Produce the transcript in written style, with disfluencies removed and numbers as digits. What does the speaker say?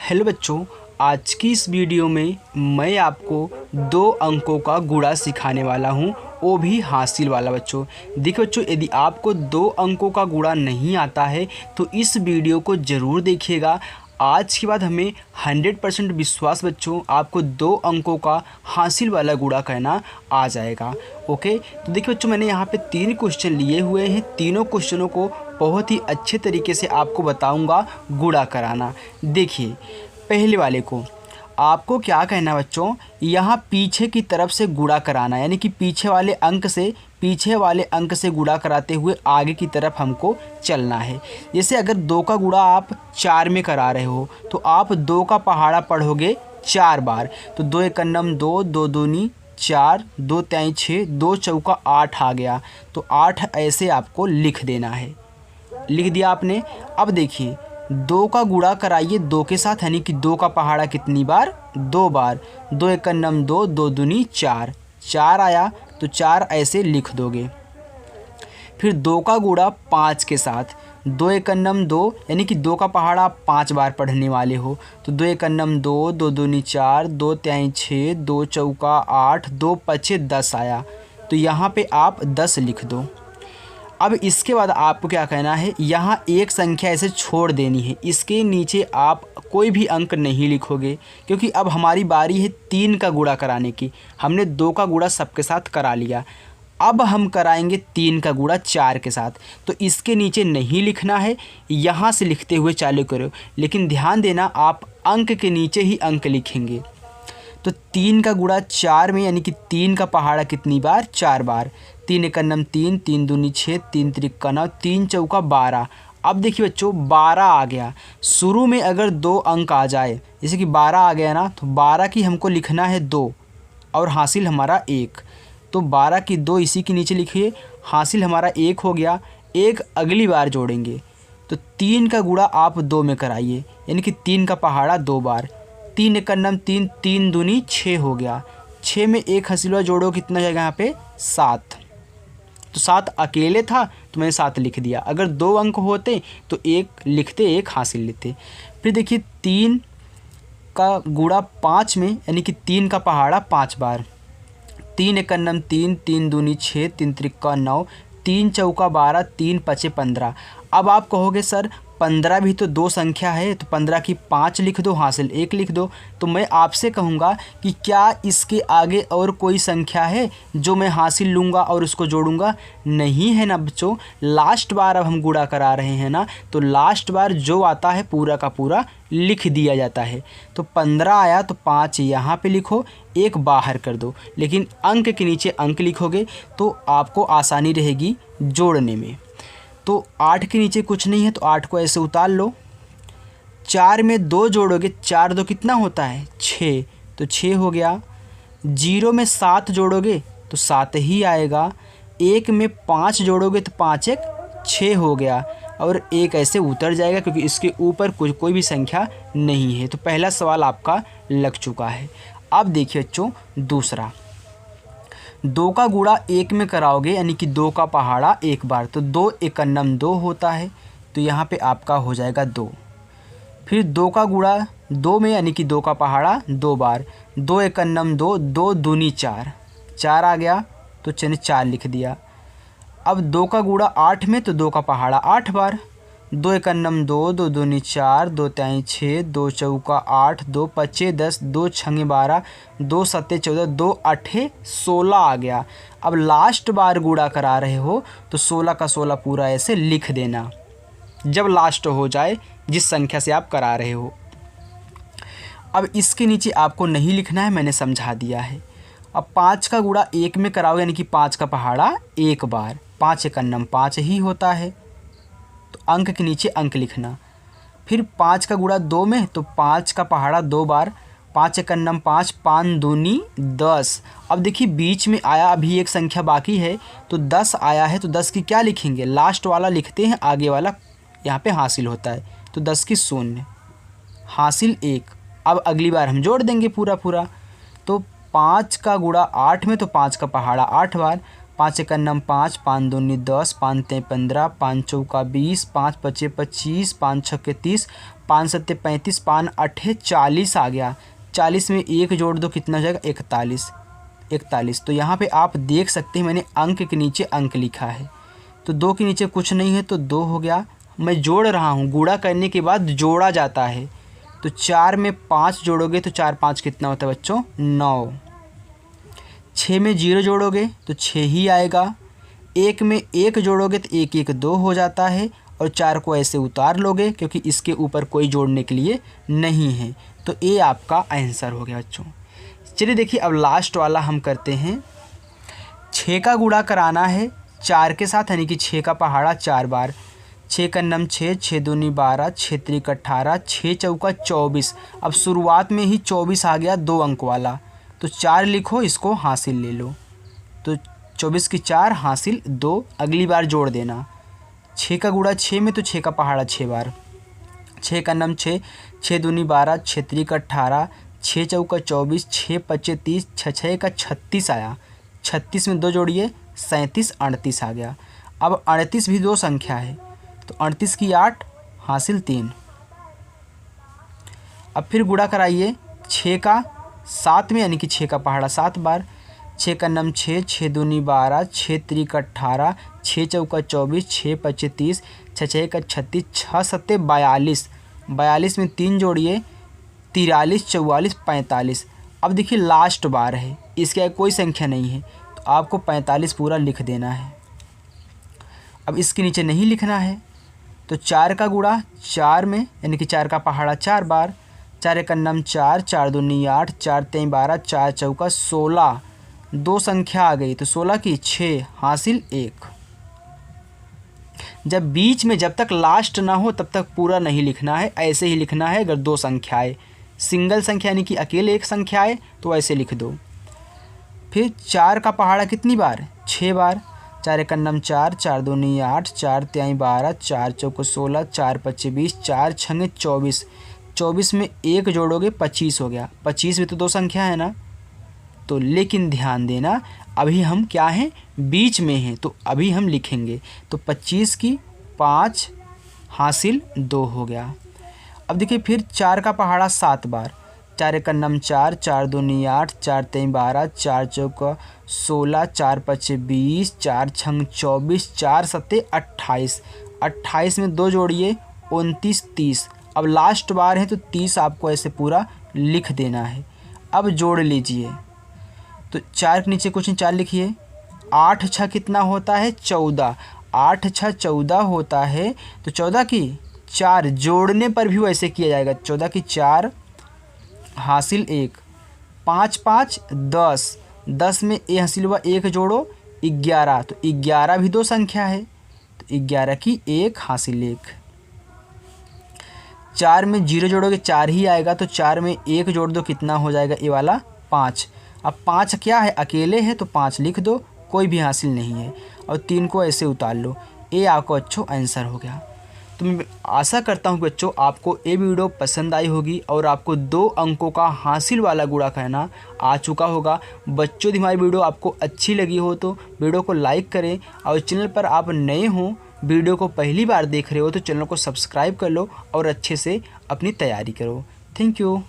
Hello बच्चों, आज की इस वीडियो में मैं आपको 2 अंकों का गुणा सिखाने वाला हूं, वो भी हासिल वाला। बच्चों देखिए बच्चों, यदि आपको 2 अंकों का गुणा नहीं आता है तो इस वीडियो को ज़रूर देखिएगा। आज के बाद हमें 100% विश्वास बच्चों आपको 2 अंकों का हासिल वाला गुणा करना आ जाएगा। ओके, तो देखिए बच्चों, मैंने यहाँ पे 3 क्वेश्चन लिए हुए हैं। तीनों क्वेश्चनों को बहुत ही अच्छे तरीके से आपको बताऊंगा गुणा कराना। देखिए, पहले वाले को आपको क्या कहना है बच्चों, यहाँ पीछे की तरफ से गुणा कराना, यानी कि पीछे वाले अंक से गुणा कराते हुए आगे की तरफ हमको चलना है। जैसे अगर 2 का गुणा आप 4 में करा रहे हो तो आप 2 का पहाड़ा पढ़ोगे 4 बार। तो 2 एक अन्नम 2, 2 दूनी 4, 2 त्याई 6, 2 चौका 8 आ गया। तो 8 ऐसे आपको लिख देना है। लिख दिया आपने। अब देखिए, 2 का गुणा कराइए 2 के साथ, यानी कि 2 का पहाड़ा कितनी बार, 2 बार। 2 एक अन्नम 2, 2 दूनी 4, 4 आया तो 4 ऐसे लिख दोगे। फिर 2 का गुणा 5 के साथ, 2 एक अन्नम 2, यानी कि 2 का पहाड़ा आप 5 बार पढ़ने वाले हो। तो 2 एक अन्नम 2, 2 दूनी 4, 2 त्याई 6, 2 चौका 8, 2 पचे 10 आया। तो यहाँ पे आप 10 लिख दो। अब इसके बाद आपको क्या कहना है, यहाँ एक संख्या ऐसे छोड़ देनी है। इसके नीचे आप कोई भी अंक नहीं लिखोगे, क्योंकि अब हमारी बारी है 3 का गुणा कराने की। हमने 2 का गुणा सबके साथ करा लिया, अब हम कराएंगे 3 का गुणा 4 के साथ। तो इसके नीचे नहीं लिखना है, यहाँ से लिखते हुए चालू करो। लेकिन ध्यान देना, आप अंक के नीचे ही अंक लिखेंगे। तो 3 का गुणा 4 में, यानी कि 3 का पहाड़ा कितनी बार, 4 बार। 3 एक अन्नम 3, 3 दूनी 6, 3 त्रिका 9, 3 चौका 12। अब देखिए बच्चों, 12 आ गया। शुरू में अगर 2 अंक आ जाए, जैसे कि 12 आ गया ना, तो 12 की हमको लिखना है 2 और हासिल हमारा 1। तो 12 की 2 इसी के नीचे लिखिए, हासिल हमारा 1 हो गया। 1 अगली बार जोड़ेंगे। तो 3 का गुणा आप 2 में कराइए, यानी कि 3 का पहाड़ा 2 बार। 3 एक अन्नम 3, 3 दूनी 6 हो गया। 6 में 1 हसीलवा जोड़ो, कितना जाएगा यहाँ पे, 7। तो 7 अकेले था तो मैंने 7 लिख दिया। अगर 2 अंक होते तो 1 लिखते, 1 हासिल लेते। फिर देखिए, 3 का गुणा 5 में, यानी कि 3 का पहाड़ा 5 बार। 3 एक अन्नम 3, 3 दूनी 6, 3 त्रिका 9, 3 चौका 12, 3 पचे 15। अब आप कहोगे सर 15 भी तो 2 संख्या है, तो 15 की 5 लिख दो, हासिल 1 लिख दो। तो मैं आपसे कहूँगा कि क्या इसके आगे और कोई संख्या है जो मैं हासिल लूँगा और उसको जोड़ूँगा? नहीं है ना बच्चों। लास्ट बार अब हम गुणा करा रहे हैं ना, तो लास्ट बार जो आता है पूरा का पूरा लिख दिया जाता है। तो 15 आया तो 5 यहाँ पे लिखो, 1 बाहर कर दो। लेकिन अंक के नीचे अंक लिखोगे तो आपको आसानी रहेगी जोड़ने में। तो 8 के नीचे कुछ नहीं है, तो 8 को ऐसे उतार लो। 4 में 2 जोड़ोगे, 4 2 कितना होता है, 6, तो 6 हो गया। 0 में 7 जोड़ोगे तो 7 ही आएगा। 1 में 5 जोड़ोगे तो 5 एक 6 हो गया, और 1 ऐसे उतर जाएगा क्योंकि इसके ऊपर कोई भी संख्या नहीं है। तो पहला सवाल आपका लग चुका है। अब देखिए बच्चों, दूसरा, 2 का गुणा 1 में कराओगे, यानी कि 2 का पहाड़ा 1 बार। तो 2 एक अन्नम 2 होता है, तो यहाँ पे आपका हो जाएगा 2। फिर 2 का गुणा 2 में, यानी कि 2 का पहाड़ा 2 बार। 2 एक अन्नम 2, 2 दूनी 4, 4 आ गया तो चलिए 4 लिख दिया। अब 2 का गुणा 8 में, तो 2 का पहाड़ा 8 बार। 2 एक अन्नम 2, 2 दूनी 4, 2 त्याई 6, 2 चौका 8, 2 पचे 10, 2 छंगे 12, 2 सत्ते 14, 2 अठे 16 आ गया। अब लास्ट बार गुणा करा रहे हो तो 16 का 16 पूरा ऐसे लिख देना जब लास्ट हो जाए जिस संख्या से आप करा रहे हो। अब इसके नीचे आपको नहीं लिखना है, मैंने समझा दिया है। अब 5 का गुणा 1 में कराओगे, यानी कि 5 का पहाड़ा 1 बार। 5 एक अन्नम 5 ही होता है, तो अंक के नीचे अंक लिखना। फिर 5 का गुणा 2 में, तो 5 का पहाड़ा 2 बार। 5 एक अन्नम 5, 5 दूनी 10। अब देखिए, बीच में आया अभी एक संख्या बाकी है, तो 10 आया है, तो 10 की क्या लिखेंगे, लास्ट वाला लिखते हैं, आगे वाला यहाँ पे हासिल होता है। तो 10 की 0, हासिल 1। अब अगली बार हम जोड़ देंगे पूरा। तो 5 का गुणा 8 में, तो 5 का पहाड़ा 8 बार। 5 1 9 5, 5 2 10, 5 3 15, 5 4 20, 5 5 25, 5 6 30, 5 7 35, 5 8 40 आ गया। 40 में 1 जोड़ दो कितना हो जाएगा 41। 41 तो यहाँ पे आप देख सकते हैं मैंने अंक के नीचे अंक लिखा है, तो 2 के नीचे कुछ नहीं है तो 2 हो गया। मैं जोड़ रहा हूँ, गुणा करने के बाद जोड़ा जाता है, तो 4 में 5 जोड़ोगे तो 4 5 कितना होता है बच्चों 9। 6 में 0 जोड़ोगे तो 6 ही आएगा। 1 में 1 जोड़ोगे तो 1 1 2 हो जाता है, और 4 को ऐसे उतार लोगे क्योंकि इसके ऊपर कोई जोड़ने के लिए नहीं है, तो ये आपका आंसर हो गया बच्चों। चलिए देखिए अब लास्ट वाला हम करते हैं। 6 का गुणा कराना है 4 के साथ, यानी कि 6 का पहाड़ा 4 बार। 6 का नम 6, 6 दूनी 12, 6 त्रिक 18, 6 चौका 24। अब शुरुआत में ही 24 आ गया 2 अंक वाला, तो 4 लिखो, इसको हासिल ले लो, तो 24 की 4 हासिल 2, अगली बार जोड़ देना। 6 का गुणा 6 में तो 6 का पहाड़ा 6 बार। 6 का नम 6, 6 दूनी 12, 6 त्रिक 18, 6 चौका 24, 6 पच्चे 30, 6 का 36 आया। 36 में 2 जोड़िए 37, 38 आ गया। अब 38 भी 2 संख्या है, तो 38 की 8 हासिल 3। अब फिर गुणा कराइए 6 का 7 में, यानी कि 6 का पहाड़ा 7 बार। 6 का नम 6, 6 दूनी 12, 6 त्रिक 18, 6 चौका 24, 6 पच्चे 30, 6 का 36, 6 सत्ते 42। 42 में 3 जोड़िए 43, 44, 45। अब देखिए लास्ट बार है, इसके आगे कोई संख्या नहीं है, तो आपको 45 पूरा लिख देना है। अब इसके नीचे नहीं लिखना है, तो 4 का गुणा 4 में, यानी कि 4 का पहाड़ा 4 बार। 4 एक नम 4, 4 दूनी 8, 4 3 12, 4 चौका 16। 2 संख्या आ गई, तो 16 की 6 हासिल 1। जब बीच में जब तक लास्ट ना हो तब तक पूरा नहीं लिखना है, ऐसे ही लिखना है। अगर 2 संख्याएँ सिंगल संख्या यानी कि अकेले एक संख्या है तो ऐसे लिख दो। फिर 4 का पहाड़ा कितनी बार 6 बार। 4 एक नम 4, 4 दूनी 8, 4 3 12, 4 चौको 16, 4 पच्चे 20, 4 छंगे 24। 24 में 1 जोड़ोगे 25 हो गया। 25 भी तो 2 संख्या है ना, तो लेकिन ध्यान देना अभी हम क्या हैं बीच में हैं, तो अभी हम लिखेंगे, तो 25 की 5 हासिल 2 हो गया। अब देखिए फिर 4 का पहाड़ा 7 बार। 4 एक नम 4, 4 दूनी 8, 4 3 12, 4 चौका 16, 4 पच्चे 20, 4 छंग 24, 4 सत्ते 28। 28 में 2 जोड़िए 29, 30। अब लास्ट बार है तो 30 आपको ऐसे पूरा लिख देना है। अब जोड़ लीजिए, तो 4 के नीचे कुछ नहीं 4 लिखिए। 8 6 कितना होता है 14। 8 6 14 होता है, तो 14 की 4 जोड़ने पर भी वैसे किया जाएगा। 14 की 4 हासिल 1। 5 5 10, 10 में ए हासिल हुआ 1 जोड़ो 11, तो 11 भी 2 संख्या है, तो 11 की 1 हासिल 1। 4 में 0 जोड़ोगे 4 ही आएगा, तो 4 में 1 जोड़ दो कितना हो जाएगा ये वाला 5। अब 5 क्या है अकेले है, तो 5 लिख दो, कोई भी हासिल नहीं है, और 3 को ऐसे उतार लो। ये आपको अच्छा आंसर हो गया। तो मैं आशा करता हूँ बच्चों आपको ये वीडियो पसंद आई होगी और आपको 2 अंकों का हासिल वाला गुणा करना आ चुका होगा। बच्चों यदि हमारी वीडियो आपको अच्छी लगी हो तो वीडियो को लाइक करें, और चैनल पर आप नए हों, वीडियो को पहली बार देख रहे हो तो चैनल को सब्सक्राइब कर लो और अच्छे से अपनी तैयारी करो। Thank you.